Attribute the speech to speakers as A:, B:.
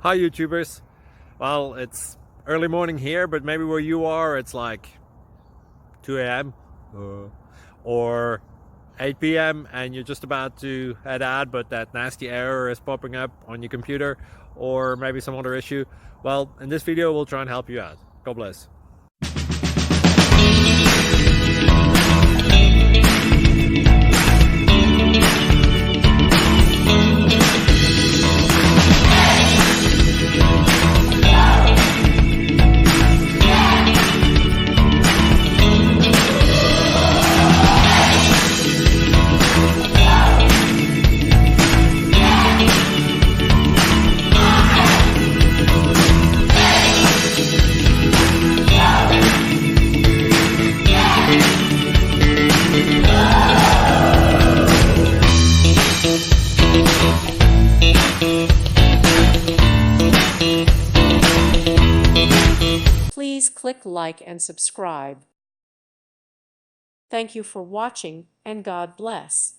A: Hi YouTubers. Well, it's early morning here, but maybe where you are it's like 2 a.m. or 8 p.m. and you're just about to head out, but that nasty error is popping up on your computer, or maybe some other issue. Well, in this video we'll try and help you out. God bless.
B: Please click like and subscribe. Thank you for watching, and God bless.